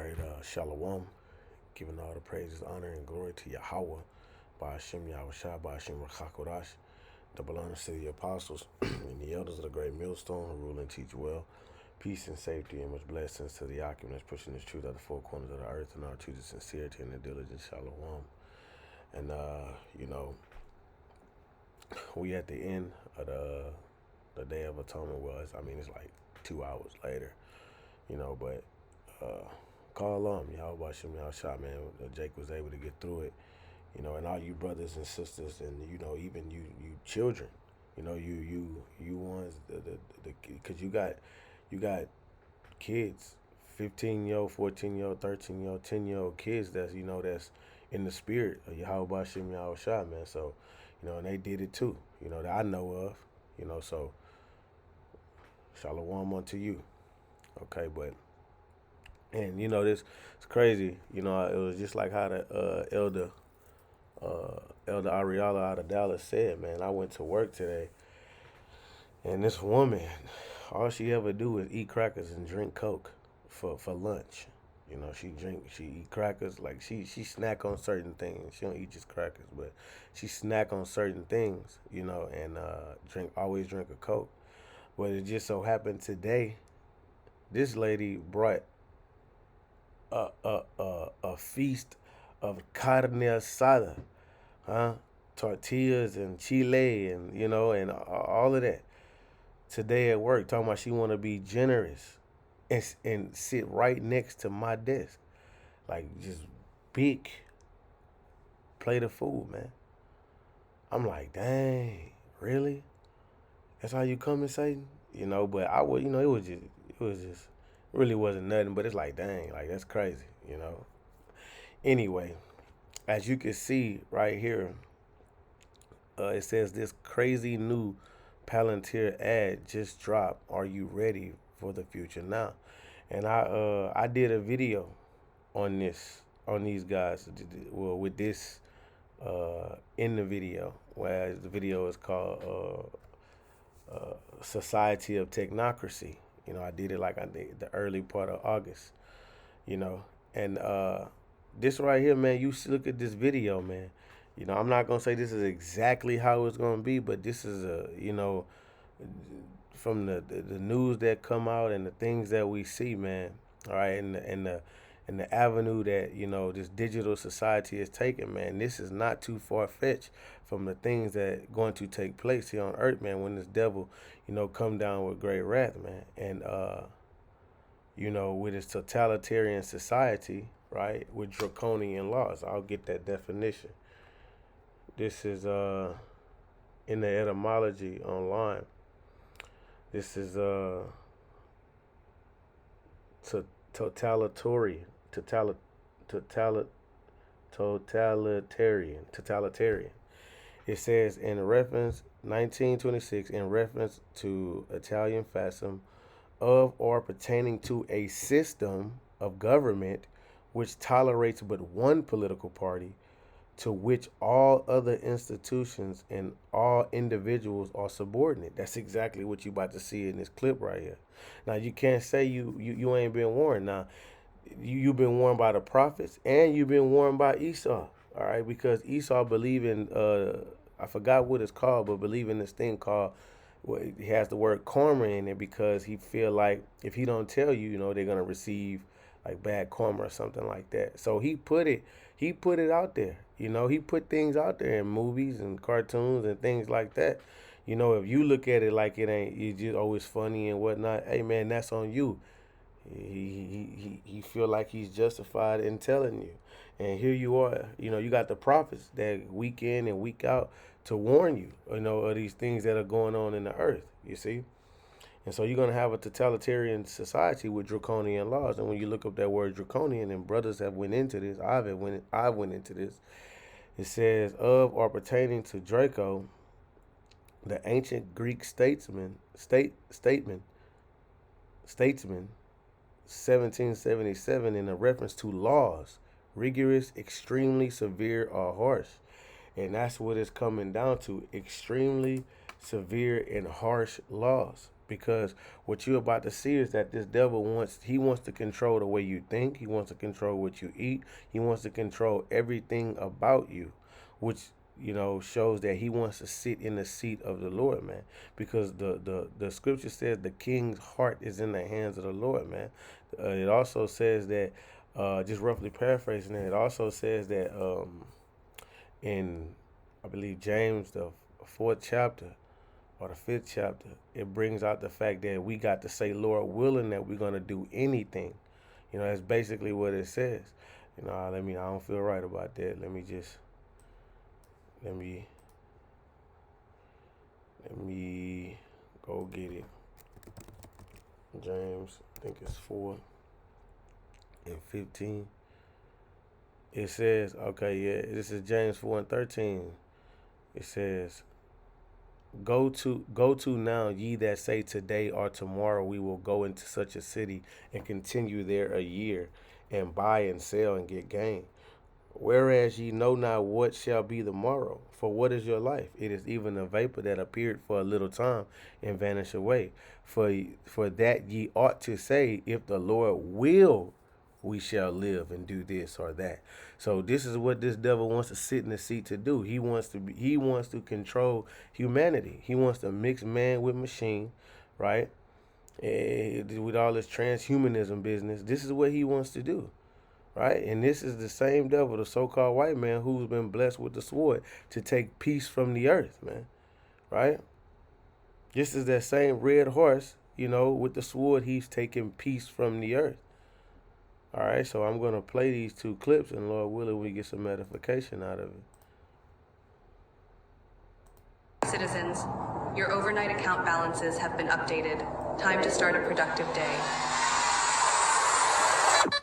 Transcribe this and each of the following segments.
Right, Shalom, giving all the praises, honor, and glory to Yahweh, by Hashem Yahushua, by Hashem Rachakodash, double honors to the apostles and the elders of the great millstone who rule and teach well. Peace and safety and much blessings to the occupants pushing this truth out the four corners of the earth and our to the sincerity and the diligence. Shalom. And, we at the end of the Day of Atonement. It's like 2 hours later, but call on Yahweh Shem Yahushua, man. Jake was able to get through it, and all you brothers and sisters, and even you children, you ones, because you got kids, 15-year-old, 14-year-old, 13-year-old, 10-year-old kids that's in the spirit of Yahweh Shem Yahushua, man. So, and they did it too, that I know of, so shalom unto you. Okay, but and this it's crazy. It was just like how the Elder Ariala out of Dallas said, man. I went to work today, and this woman, all she ever do is eat crackers and drink Coke for lunch. She eat crackers, like she snack on certain things. She don't eat just crackers, but she snack on certain things, and always drink a Coke. But it just so happened today, this lady brought a feast of carne asada, tortillas and chile, and and all of that today at work. Talking about she want to be generous and sit right next to my desk, like just big plate of food, man. I'm like, dang, really? That's how you come and Satan? But I would, it really wasn't nothing. But it's like, dang, like that's crazy, Anyway, as you can see right here, it says this crazy new Palantir ad just dropped. Are you ready for the future now? And I did a video on these guys, well, with this in the video, whereas the video is called Society of Technocracy. I did it like I did the early part of August, and this right here, man, you look at this video, man. I'm not gonna say this is exactly how it's gonna be, but this is from the news that come out and the things that we see, man. All right, and the avenue that this digital society is taking, man. This is not too far fetched from the things that going to take place here on earth, man. When this devil, come down with great wrath, man, and with its totalitarian society, right, with draconian laws. I'll get that definition. This is in the etymology online. This is totalitarian. It says in reference 1926 in reference to Italian fascism of or pertaining to a system of government which tolerates but one political party, to which all other institutions and all individuals are subordinate. That's exactly what you about to see in this clip right here. Now you can't say you ain't been warned. Now you've been warned by the prophets and you've been warned by Esau. All right, because Esau believe in I forgot what it's called, but believe in this thing called, well, it has the word karma in it, because he feel like if he don't tell you, they're gonna receive like bad karma or something like that. So he put it out there. He put things out there in movies and cartoons and things like that. If you look at it like it's just always funny and whatnot, hey man, that's on you. He feel like he's justified in telling you. And here you are, you got the prophets that week in and week out to warn you, of these things that are going on in the earth, you see? And so you're going to have a totalitarian society with draconian laws. And when you look up that word draconian, and brothers have went into this, I went into this, it says of or pertaining to Draco, the ancient Greek statesman, 1777, in a reference to laws, rigorous, extremely severe, or harsh. And that's what it's coming down to, extremely severe and harsh laws. Because what you're about to see is that this devil wants to control the way you think. He wants to control what you eat. He wants to control everything about you, which shows that he wants to sit in the seat of the Lord, man. Because the scripture says the king's heart is in the hands of the Lord, man. It also says that, just roughly paraphrasing it also says that in, I believe, James, the fourth chapter or the fifth chapter, it brings out the fact that we got to say, Lord willing, that we're going to do anything. That's basically what it says. I don't feel right about that. Let me go get it. James, I think it's 4 and 15. It says, okay, yeah, this is James 4 and 13. It says, Go to now, ye that say today or tomorrow we will go into such a city and continue there a year, and buy and sell and get gain. Whereas ye know not what shall be the morrow. For what is your life? It is even a vapor that appeared for a little time and vanish away. For that ye ought to say, if the Lord will, we shall live and do this or that. So this is what this devil wants to sit in the seat to do. He wants to control humanity. He wants to mix man with machine, right? With all this transhumanism business. This is what he wants to do. Right? And this is the same devil, the so-called white man, who's been blessed with the sword to take peace from the earth, man. Right? This is that same red horse, with the sword, he's taking peace from the earth. All right, so I'm going to play these two clips, and Lord willing, we get some edification out of it. Citizens, your overnight account balances have been updated. Time to start a productive day.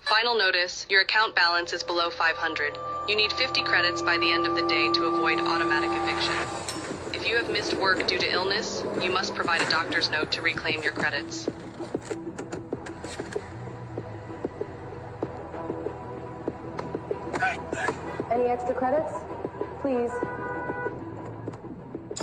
Final notice, your account balance is below 500. You need 50 credits by the end of the day to avoid automatic eviction. If you have missed work due to illness, you must provide a doctor's note to reclaim your credits. Any extra credits? Please.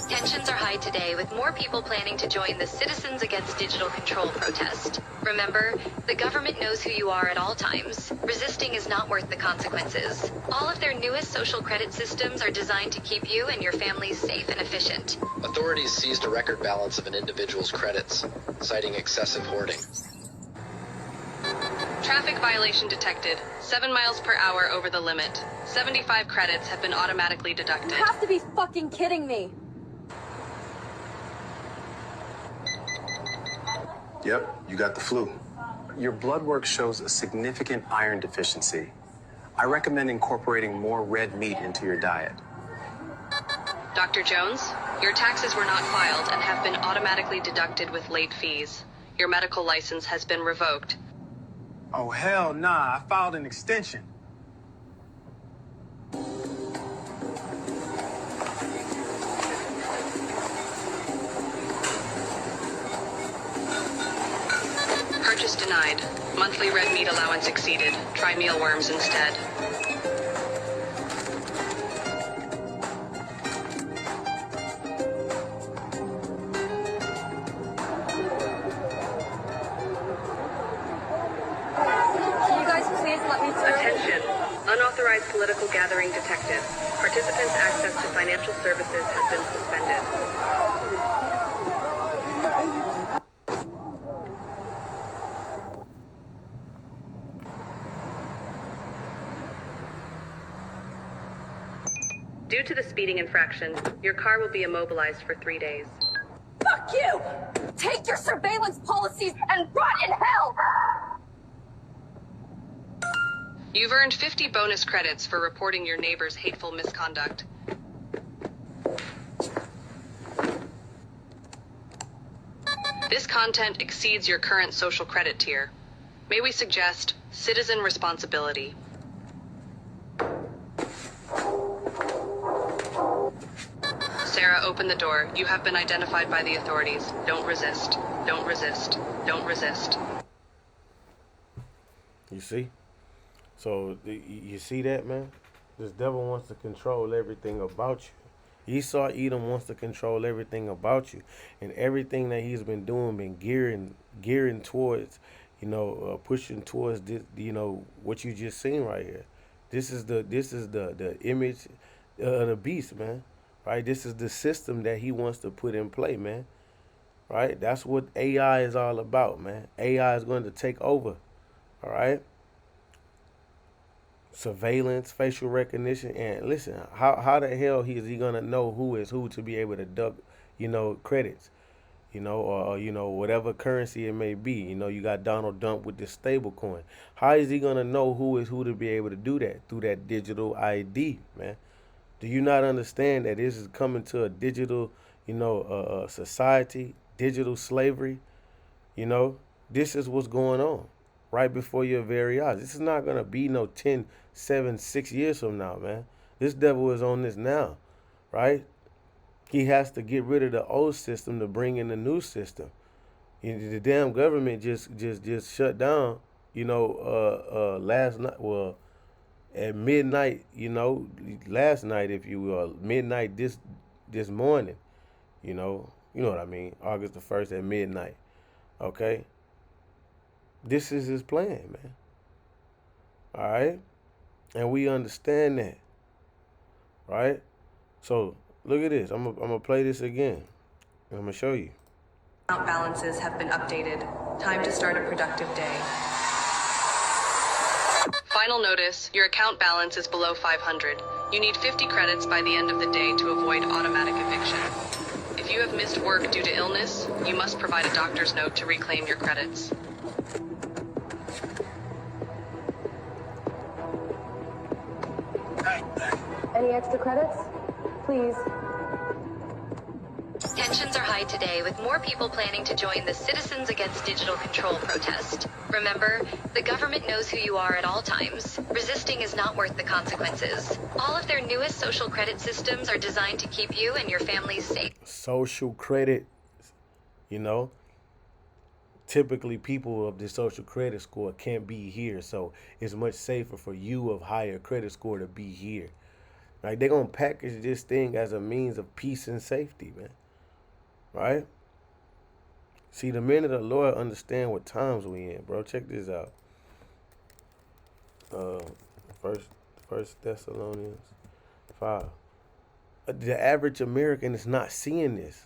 Tensions are high today, with more people planning to join the Citizens Against Digital Control protest. Remember, the government knows who you are at all times. Resisting is not worth the consequences. All of their newest social credit systems are designed to keep you and your families safe and efficient. Authorities seized a record balance of an individual's credits, citing excessive hoarding. Traffic violation detected. 7 miles per hour over the limit. 75 credits have been automatically deducted. You have to be fucking kidding me. Yep, you got the flu. Your blood work shows a significant iron deficiency. I recommend incorporating more red meat into your diet. Dr. Jones, your taxes were not filed and have been automatically deducted with late fees. Your medical license has been revoked. Oh, hell nah, I filed an extension. Purchase denied. Monthly red meat allowance exceeded. Try mealworms instead. Can you guys please let me through? Attention. Unauthorized political gathering detected. Participants' access to financial services has been suspended. Due to the speeding infraction, your car will be immobilized for 3 days. Fuck you! Take your surveillance policies and rot in hell! You've earned 50 bonus credits for reporting your neighbor's hateful misconduct. This content exceeds your current social credit tier. May we suggest citizen responsibility? Sarah, open the door. You have been identified by the authorities. Don't resist. Don't resist. Don't resist. You see? So you see that, man? This devil wants to control everything about you. Esau Edom wants to control everything about you, and everything that he's been doing, been gearing towards, pushing towards this, what you just seen right here. This is the image of the beast, man. Right? This is the system that he wants to put in play, man. Right? That's what AI is all about, man. AI is going to take over. All right? Surveillance, facial recognition, and listen, how the hell is he gonna know who is who to be able to duck, credits, or whatever currency it may be. You got Donald Trump with this stable coin. How is he gonna know who is who to be able to do that through that digital ID, man? Do you not understand that this is coming to a digital, society, digital slavery? This is what's going on right before your very eyes. This is not going to be no 10, 7, 6 years from now, man. This devil is on this now, right? He has to get rid of the old system to bring in the new system. The damn government just shut down, last night. Well, at midnight, last night, if you will, midnight this morning, you know what I mean, August the 1st at midnight, okay? This is his plan, man. All right? And we understand that, right? So, look at this. I'm gonna play this again. I'm going to show you. Account balances have been updated. Time to start a productive day. Final notice, your account balance is below 500. You need 50 credits by the end of the day to avoid automatic eviction. If you have missed work due to illness, you must provide a doctor's note to reclaim your credits. Any extra credits? Please. Tensions are high today, with more people planning to join the Citizens Against Digital Control protest. Remember, the government knows who you are at all times. Resisting is not worth the consequences. All of their newest social credit systems are designed to keep you and your families safe. Social credit, typically people of the social credit score can't be here, so it's much safer for you of higher credit score to be here. Like, they're going to package this thing as a means of peace and safety, man. Right? See, the men of the Lord understand what times we in, bro. Check this out. First Thessalonians 5. The average American is not seeing this.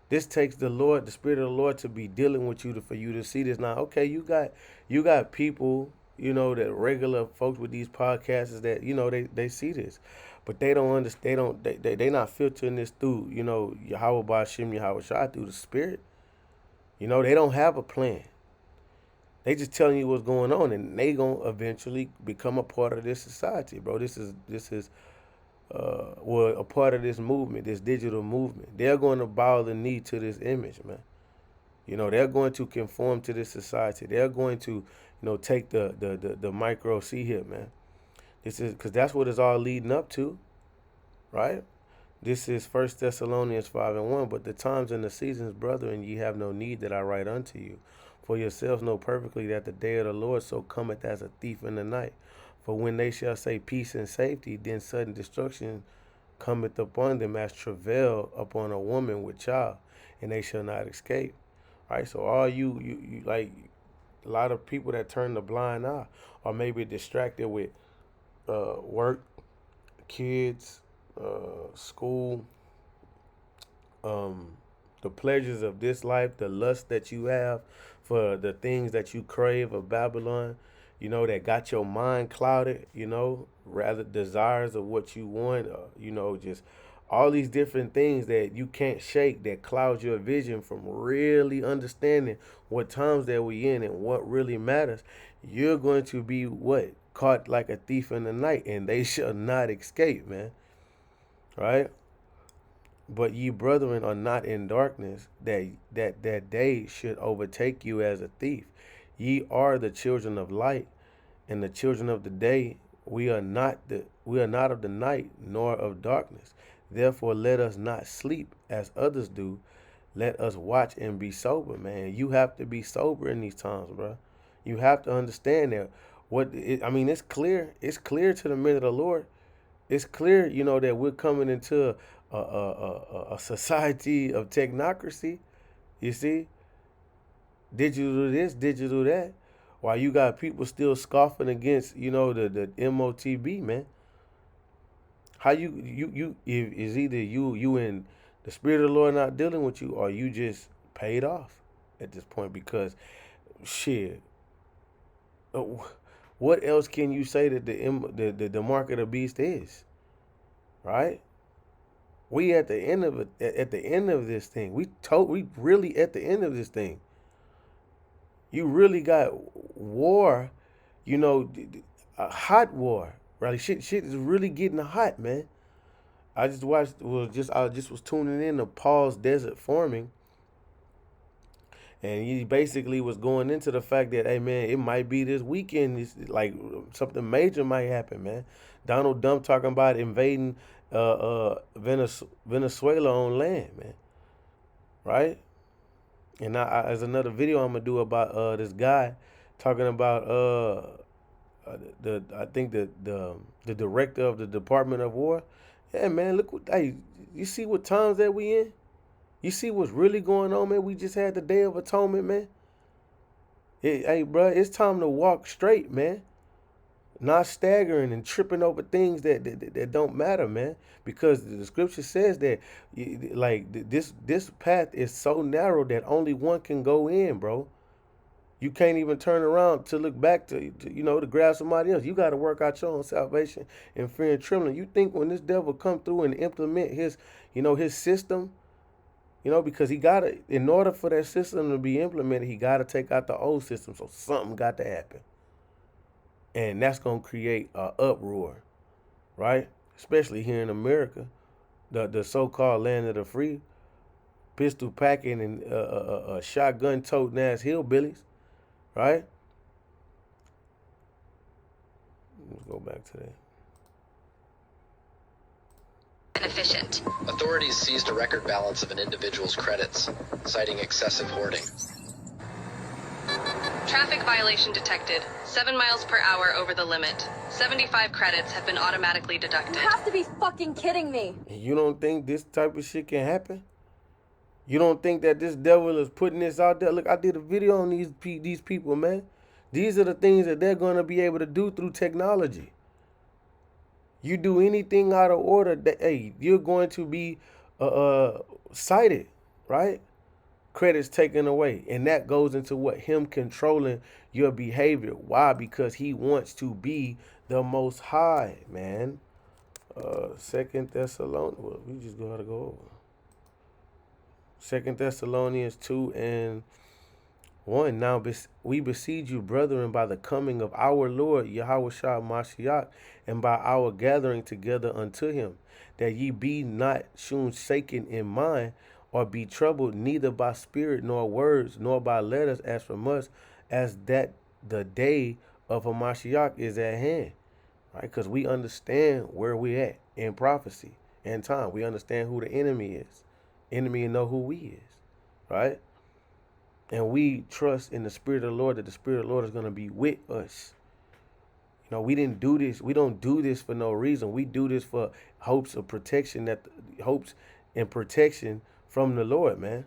This takes the Lord, the Spirit of the Lord, to be dealing with you for you to see this. Now, okay, you got people, that regular folks with these podcasts that, they see this. But they don't understand, they not filtering this through, Yahweh Ba'Shem Yahweh Shai, through the Spirit. They don't have a plan. They just telling you what's going on, and they gonna eventually become a part of this society, bro. This is a part of this movement, this digital movement. They're going to bow the knee to this image, man. They're going to conform to this society. They're going to, take the micro see here, man. This is because that's what it's all leading up to, right? This is 1 Thessalonians 5:1. But the times and the seasons, brethren, ye have no need that I write unto you. For yourselves know perfectly that the day of the Lord so cometh as a thief in the night. For when they shall say peace and safety, then sudden destruction cometh upon them as travail upon a woman with child, and they shall not escape. Right? So all you like, a lot of people that turn the blind eye, or maybe distracted with work, kids, school, the pleasures of this life, the lust that you have for the things that you crave of Babylon, that got your mind clouded, rather desires of what you want, just all these different things that you can't shake that clouds your vision from really understanding what times that we in and what really matters. You're going to be what? Caught like a thief in the night, and they shall not escape, man. Right? But ye brethren are not in darkness, that day should overtake you as a thief. Ye are the children of light, and the children of the day. We are not of the night, nor of darkness. Therefore, let us not sleep as others do. Let us watch and be sober, man. You have to be sober in these times, bro. You have to understand that. It's clear. It's clear to the men of the Lord. It's clear, that we're coming into a society of technocracy. You see, did you do this? Did you do that? While you got people still scoffing against, the MOTB, man. How is either you and the Spirit of the Lord not dealing with you, or you just paid off at this point? Because shit, uh, what else can you say that the mark of the beast is, right? We at the end of it, at the end of this thing. We really at the end of this thing. You really got war, a hot war, right? Shit is really getting hot, man. I just was tuning in to Paul's Desert Farming, and he basically was going into the fact that, hey man, it might be this weekend. It's like something major might happen, man. Donald Trump talking about invading Venezuela on land, man. Right? And as another video I'm gonna do about this guy talking about I think the director of the Department of War. Yeah, man, look you see what times that we in? You see what's really going on, man? We just had the Day of Atonement, man. Hey, bro, it's time to walk straight, man. Not staggering and tripping over things that don't matter, man. Because the scripture says that, like, this path is so narrow that only one can go in, bro. You can't even turn around to look back to grab somebody else. You got to work out your own salvation in fear and trembling. You think when this devil come through and implement his system, because he got to, in order for that system to be implemented, he got to take out the old system. So something got to happen. And that's going to create an uproar, right? Especially here in America, the so-called land of the free, pistol packing and shotgun toting ass hillbillies, right? Let's go back to that. Inefficient. Authorities seized a record balance of an individual's credits, citing excessive hoarding. Traffic violation detected. 7 miles per hour over the limit. 75 credits have been automatically deducted. You have to be fucking kidding me. And you don't think this type of shit can happen? You don't think that this devil is putting this out there? Look, I did a video on these people, man. These are the things that they're going to be able to do through technology. You do anything out of order, hey, you're going to be cited, right? Credits taken away. And that goes into what? Him controlling your behavior. Why? Because he wants to be the Most High, man. 2 Thessalonians, well, we just gotta go over. 2 Thessalonians 2:1. Now we beseech you, brethren, by the coming of our Lord Yahushua Mashiach, and by our gathering together unto him, that ye be not soon shaken in mind, or be troubled neither by spirit nor words, nor by letters as from us, as that the day of Hamashiach is at hand. Right? Because we understand where we at in prophecy and time. We understand who the enemy is. Enemy know who we is. Right? And we trust in the Spirit of the Lord, that the Spirit of the Lord is going to be with us. We didn't do this. We don't do this for no reason. We do this for hopes of protection, hopes and protection from the Lord, man.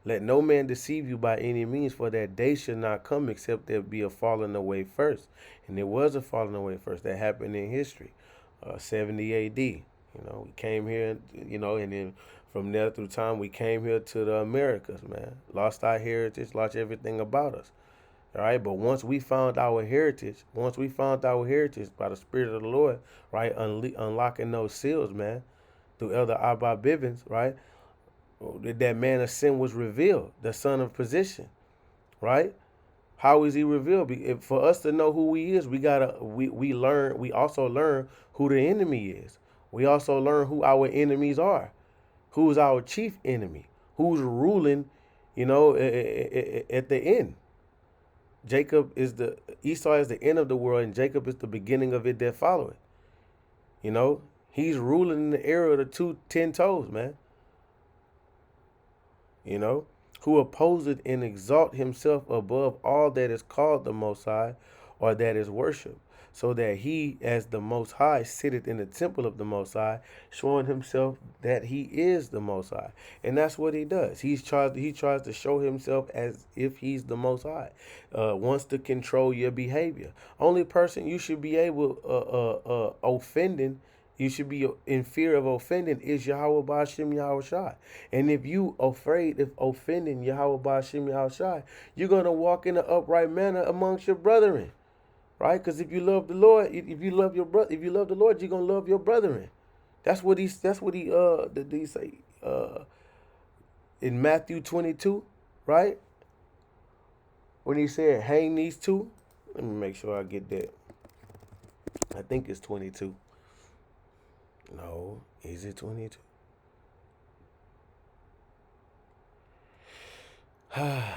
Let no man deceive you by any means, for that day should not come except there be a falling away first. And there was a falling away first that happened in history, 70 A.D. We came here, and then from there through time, we came here to the Americas, man. Lost our heritage, lost everything about us. All right, but once we found our heritage by the Spirit of the Lord, right, unlocking those seals, man, through Elder Abba Bivens, right, that man of sin was revealed, the son of position, right? How is he revealed? For us to know who he is, we also learn who the enemy is. We also learn who our enemies are, who's our chief enemy, who's ruling, at the end. Esau is the end of the world, and Jacob is the beginning of it that follow it. He's ruling in the era of the 10 toes, man. Who opposes and exalt himself above all that is called the Most High, or that is worship, so that he, as the Most High, sitteth in the temple of the Most High, showing himself that he is the Most High. And that's what he does. He tries to show himself as if he's the Most High. Wants to control your behavior. Only person you should be offending, you should be in fear of offending, is Yahweh Ba'Shem Yahweh Shai. And if you afraid of offending Yahweh Ba'Shem Yahweh Shai, you're going to walk in an upright manner amongst your brethren. Right? Because if you love the Lord, if you love your brother, if you love the Lord, you're going to love your brethren. That's what he say in Matthew 22, right? When he said, hang these two. Let me make sure I get that. I think it's 22. No, is it 22? I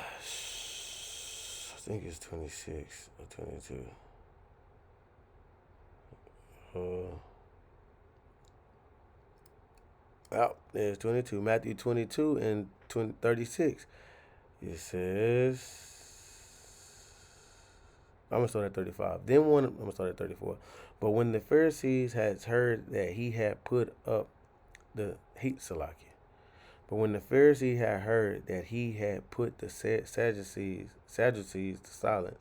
think it's 26 or 22. There's 22. Matthew 22 and 36. It says, I'm going to start at 35. I'm going to start at 34. But when the Pharisees had heard that he had put up the But when the Pharisees had heard that he had put the Sadducees to silence,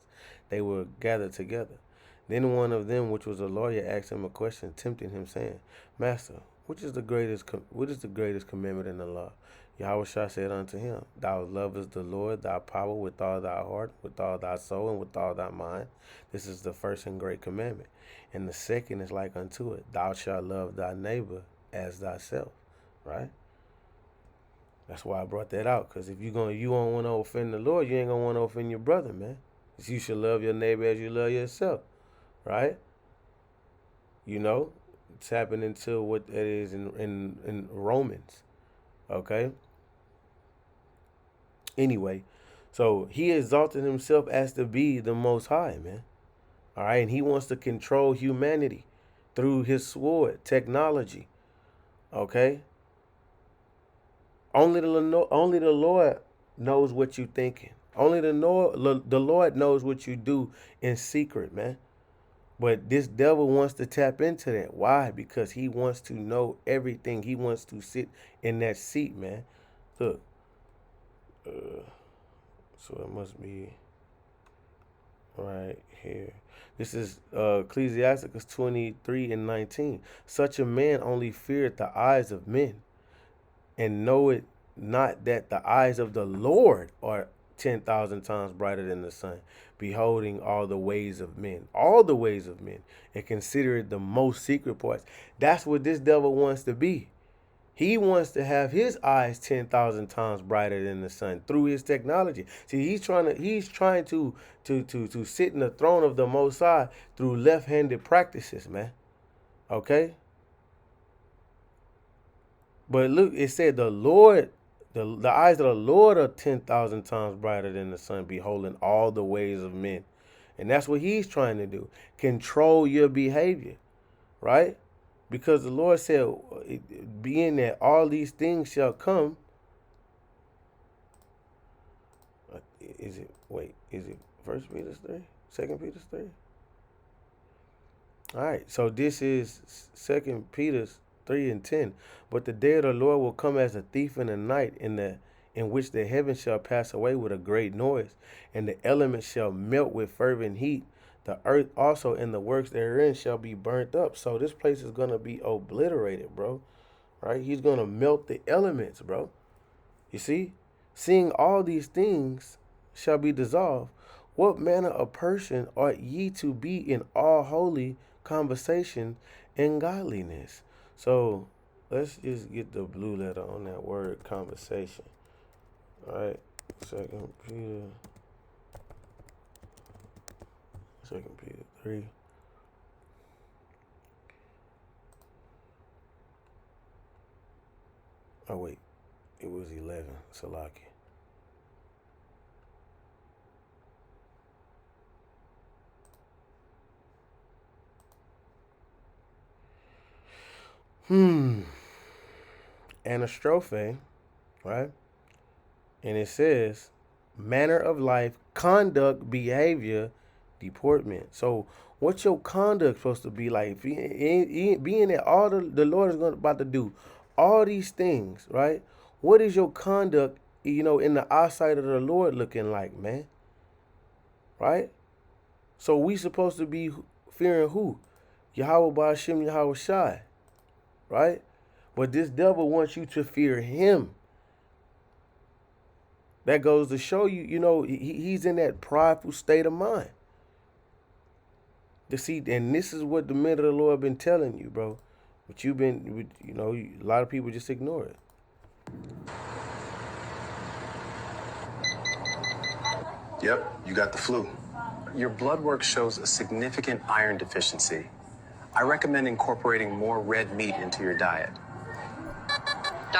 they were gathered together. Then one of them, which was a lawyer, asked him a question, tempting him, saying, Master, which is the greatest commandment in the law? Yahweh Shah said unto him, Thou lovest the Lord thy power with all thy heart, with all thy soul, and with all thy mind. This is the first and great commandment. And the second is like unto it, Thou shalt love thy neighbor as thyself. Right? That's why I brought that out. Because if you don't want to offend the Lord, you ain't going to want to offend your brother, man. You should love your neighbor as you love yourself. Right? You know, tapping into what that is in Romans. Okay? Anyway, so he exalted himself as to be the Most High, man. All right? And he wants to control humanity through his sword, technology. Okay? Only the Lord knows what you're thinking. Only the Lord knows what you do in secret, man. But this devil wants to tap into that. Why? Because he wants to know everything. He wants to sit in that seat, man. Look. So it must be right here. This is Ecclesiasticus 23 and 19. Such a man only feareth the eyes of men, and knoweth not that the eyes of the Lord are 10,000 times brighter than the sun, beholding all the ways of men, and consider it the most secret parts. That's what this devil wants to be. He wants to have his eyes 10,000 times brighter than the sun through his technology. See, he's trying to sit in the throne of the Most High through left-handed practices, man. Okay? But look, it said the Lord, the eyes of the Lord are 10,000 times brighter than the sun, beholding all the ways of men. And that's what he's trying to do. Control your behavior, right? Because the Lord said, being that all these things shall come. Is it 1 Peter 3? 2 Peter 3? All right, so this is 2 Peter 3 and 10. But the day of the Lord will come as a thief in the night, in which the heavens shall pass away with a great noise, and the elements shall melt with fervent heat. The earth also and the works therein shall be burnt up. So this place is going to be obliterated, bro. Right? He's going to melt the elements, bro. You see? Seeing all these things shall be dissolved, what manner of person ought ye to be in all holy conversation and godliness? So let's just get the blue letter on that word conversation. All right. 2 Peter 3. Oh, wait. It was 11. Salaki. Anastrophe, right? And it says, manner of life, conduct, behavior, deportment. So what's your conduct supposed to be like? Being that all the Lord is about to do all these things, right? What is your conduct, in the eyesight of the Lord looking like, man? Right? So we supposed to be fearing who? Yahweh Ba'ashem Yahweh Shai. Right? But this devil wants you to fear him. That goes to show you, he's in that prideful state of mind. And this is what the men of the Lord been telling you, bro. But you've been, a lot of people just ignore it. Yep, you got the flu. Your blood work shows a significant iron deficiency. I recommend incorporating more red meat into your diet.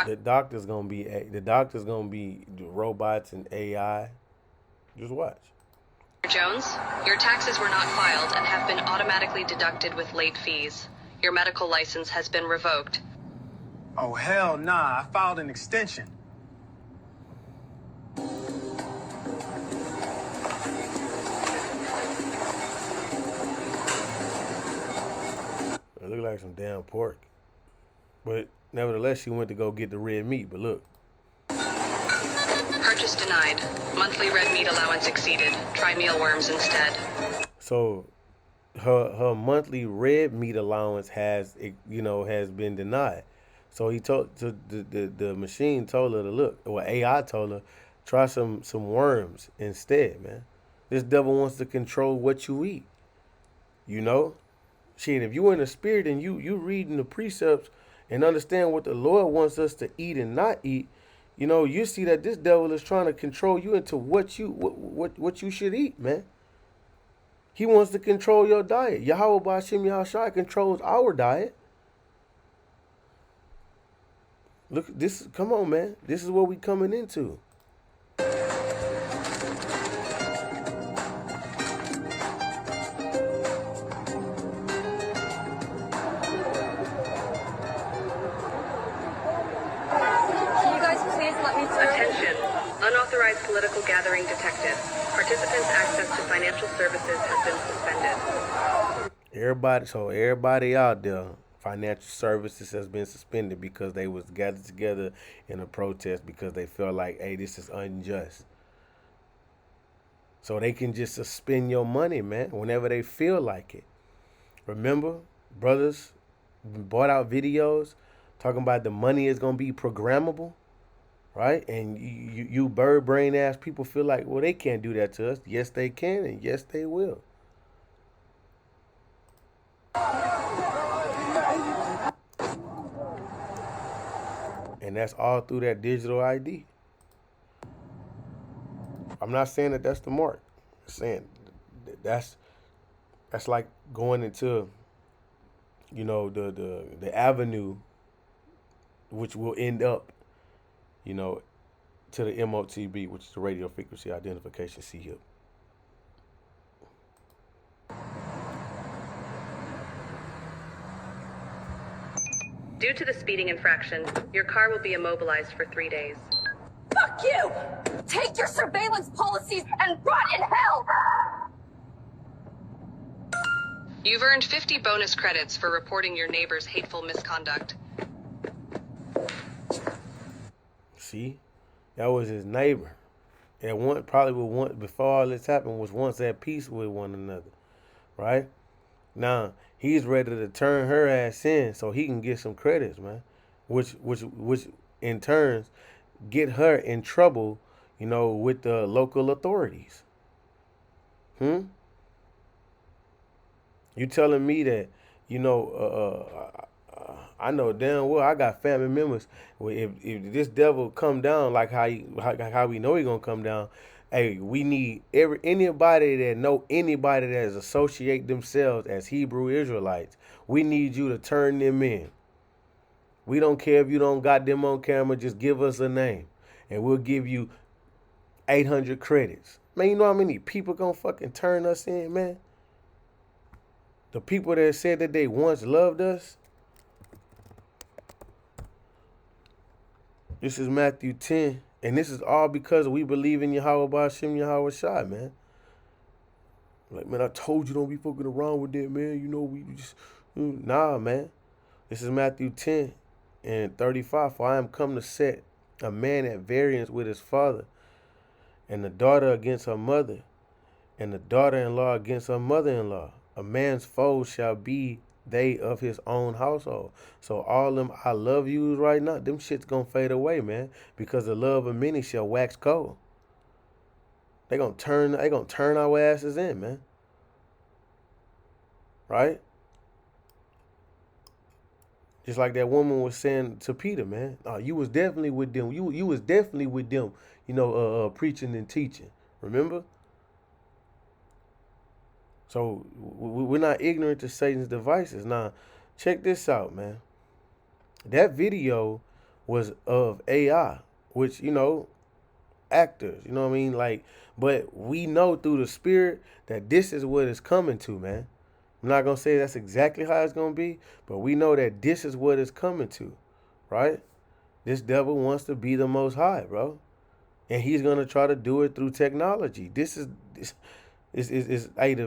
The doctor's gonna be robots and AI. Just watch. Jones, your taxes were not filed and have been automatically deducted with late fees. Your medical license has been revoked. Oh, hell nah. I filed an extension. It looked like some damn pork. But nevertheless, she went to go get the red meat. But look. Purchase denied. Monthly red meat allowance exceeded. Try mealworms instead. So her monthly red meat allowance has been denied. So the machine told her to look, or AI told her, try some worms instead, man. This devil wants to control what you eat. Shit, if you in the spirit and you reading the precepts and understand what the Lord wants us to eat and not eat, you see that this devil is trying to control you into what you should eat, man. He wants to control your diet. Yahweh Ba'ashem Yahweh Shai controls our diet. Look, come on, man. This is what we coming into. Attention. Unauthorized political gathering detected. Participants' access to financial services has been suspended. Everybody out there, financial services has been suspended because they was gathered together in a protest because they felt like, hey, this is unjust. So they can just suspend your money, man, whenever they feel like it. Remember, brothers bought out videos talking about the money is going to be programmable. Right? And you bird brain ass people feel like, well, they can't do that to us. Yes, they can, and yes, they will. And that's all through that digital ID. I'm not saying that that's the mark. I'm saying that's like going into, the avenue which will end up, to the MOTB, which is the radio frequency identification CHIP. Due to the speeding infraction, your car will be immobilized for 3 days. Fuck you! Take your surveillance policies and rot in hell! You've earned 50 bonus credits for reporting your neighbor's hateful misconduct. See, that was his neighbor. And probably before all this happened, was once at peace with one another, right? Now he's ready to turn her ass in so he can get some credits, man. Which in turns get her in trouble, with the local authorities. You telling me that, I know damn well I got family members. If this devil come down like how we know he gonna come down, hey, we need anybody that is associate themselves as Hebrew Israelites. We need you to turn them in. We don't care if you don't got them on camera. Just give us a name, and we'll give you 800 credits. Man, you know how many people gonna fucking turn us in, man? The people that said that they once loved us. This is Matthew 10, and this is all because we believe in Yahweh Ba'ashem Yahweh Shai, man. Like, man, I told you don't be fucking around with that, man. You know, we just, nah, man. This is Matthew 10 and 35. For I am come to set a man at variance with his father, and the daughter against her mother, and the daughter-in-law against her mother-in-law. A man's foes shall be they of his own household. So all them I love yous right now, them shit's gonna fade away, man. Because the love of many shall wax cold. They gonna turn our asses in, man. Right? Just like that woman was saying to Peter, man. Oh, you was definitely with them. You was definitely with them, preaching and teaching. Remember? So we're not ignorant to Satan's devices. Now, check this out, man. That video was of AI, which, actors, you know what I mean? Like, but we know through the spirit that this is what it's coming to, man. I'm not going to say that's exactly how it's going to be, but we know that this is what it's coming to, right? This devil wants to be the most high, bro. And he's going to try to do it through technology. The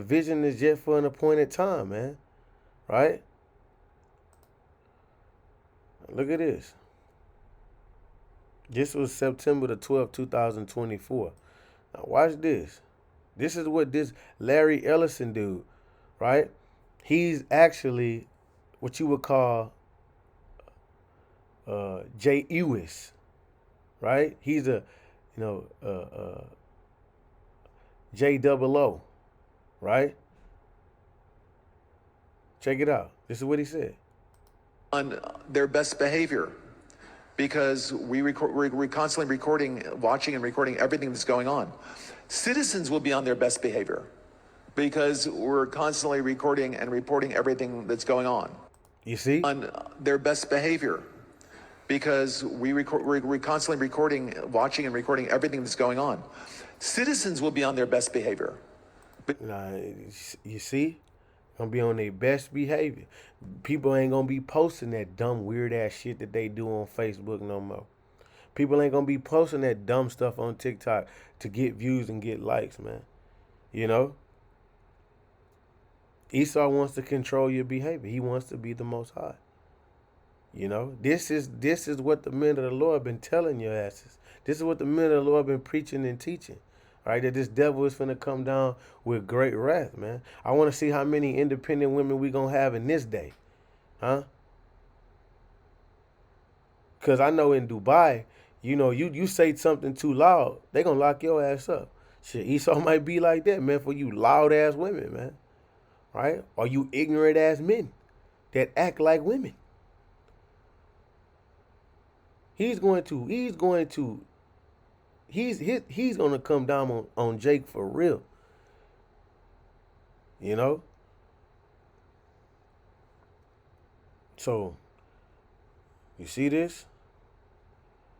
vision is just for an appointed time, man. Right? Look at this. This was September the 12th, 2024. Now watch this. This is what this Larry Ellison dude, right? He's actually what you would call Jay Ewis, right? He's a, J-double-O, right? Check it out. This is what he said. On their best behavior, because we're constantly recording, watching and recording everything that's going on. Citizens will be on their best behavior because we're constantly recording and reporting everything that's going on. You see? On their best behavior, because we're constantly recording, watching and recording everything that's going on. Citizens will be on their best behavior. Nah, you see? Gonna be on their best behavior. People ain't gonna be posting that dumb, weird ass shit that they do on Facebook no more. People ain't gonna be posting that dumb stuff on TikTok to get views and get likes, man. You know? Esau wants to control your behavior. He wants to be the most high. You know? This is what the men of the Lord been telling your asses. This is what the men of the Lord been preaching and teaching. Right, that this devil is finna come down with great wrath, man. I want to see how many independent women we gonna have in this day, huh? Cause I know in Dubai, you say something too loud, they gonna lock your ass up. Shit, Esau might be like that, man, for you loud ass women, man. Right? Or you ignorant ass men that act like women. He's gonna come down on Jake for real. You know? So, you see this?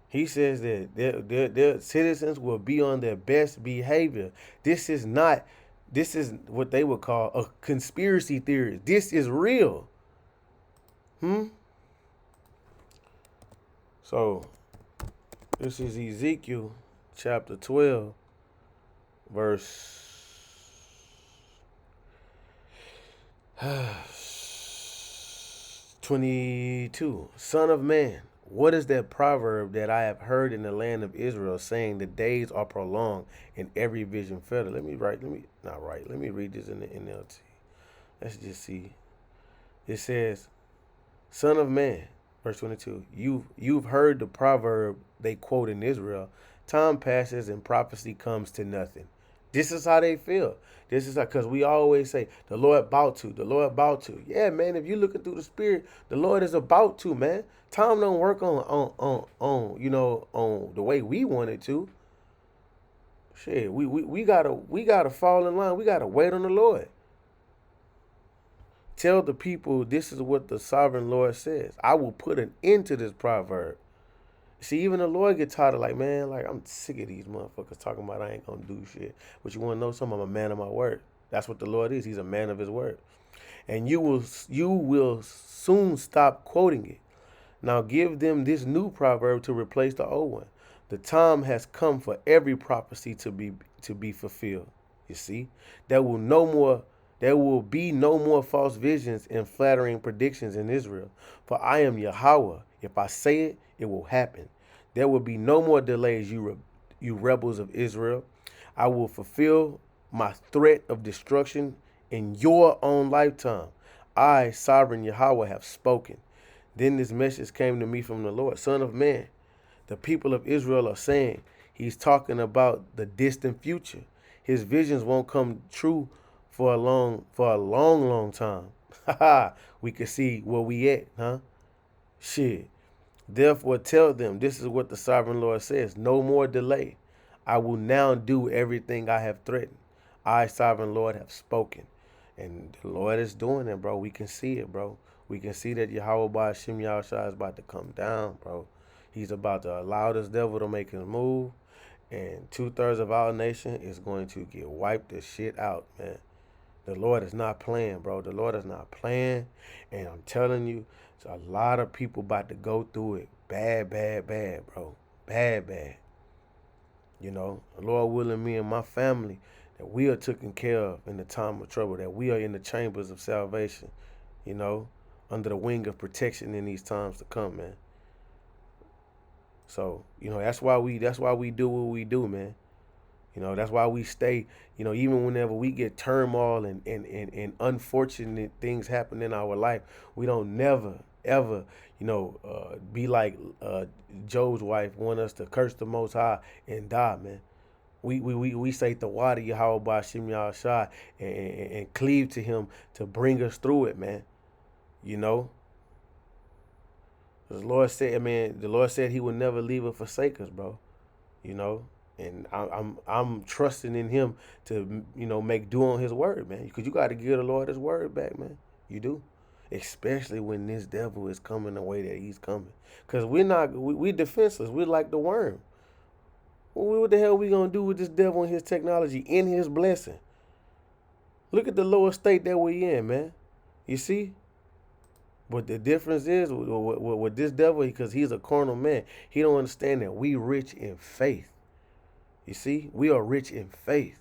He says that their citizens will be on their best behavior. This is what they would call a conspiracy theory. This is real. So, this is Ezekiel chapter 12, verse 22. Son of man, what is that proverb that I have heard in the land of Israel, saying the days are prolonged and every vision further? Let me read this in the NLT. Let's just see. It says, Son of man, verse 22, you've heard the proverb they quote in Israel, time passes and prophecy comes to nothing. This is how they feel. This is because we always say, the Lord about to. Yeah, man, if you're looking through the spirit, the Lord is about to, man. Time don't work on the way we want it to. Shit, we gotta fall in line. We gotta wait on the Lord. Tell the people this is what the sovereign Lord says. I will put an end to this proverb. See, even the Lord gets tired of I'm sick of these motherfuckers talking about I ain't gonna do shit. But you want to know something? I'm a man of my word. That's what the Lord is. He's a man of his word. And you will soon stop quoting it. Now give them this new proverb to replace the old one. The time has come for every prophecy to be fulfilled. You see, there will be no more false visions and flattering predictions in Israel. For I am Yahweh. If I say it, it will happen. There will be no more delays, you rebels of Israel. I will fulfill my threat of destruction in your own lifetime. I, sovereign Yahweh, have spoken. Then this message came to me from the Lord. Son of man, the people of Israel are saying, he's talking about the distant future. His visions won't come true for a long time. We can see where we at, huh? Shit. Therefore tell them, this is what the sovereign Lord says, no more delay. I will now do everything I have threatened. I, sovereign Lord, have spoken. And the Lord is doing it, bro. We can see it, bro. We can see that Yahweh Ba'Shem Yahushua is about to come down, bro. He's about to allow this devil to make his move. And 2/3 of our nation is going to get wiped the shit out, man. The Lord is not playing, bro. The Lord is not playing. And I'm telling you, there's a lot of people about to go through it. Bad, bro. Bad. You know, the Lord willing, me and my family, that we are taken care of in the time of trouble, that we are in the chambers of salvation, you know, under the wing of protection in these times to come, man. So, you know, that's why we do what we do, man. You know, that's why we stay, you know, even whenever we get turmoil and unfortunate things happen in our life, we don't never, ever, you know, be like Job's wife, want us to curse the Most High and die, man. We say Tawada Yahweh Ba'Shem Yahushua and cleave to him to bring us through it, man. You know? The Lord said he would never leave or forsake us, bro. You know? And I'm trusting in him to, you know, make do on his word, man. Because you got to give the Lord his word back, man. You do. Especially when this devil is coming the way that he's coming. Because we defenseless. We're like the worm. What the hell are we going to do with this devil and his technology in his blessing? Look at the lower state that we in, man. You see? But the difference is with this devil, because he's a carnal man, he don't understand that we rich in faith. You see? We are rich in faith.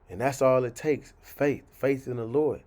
And that's all it takes. Faith. Faith in the Lord.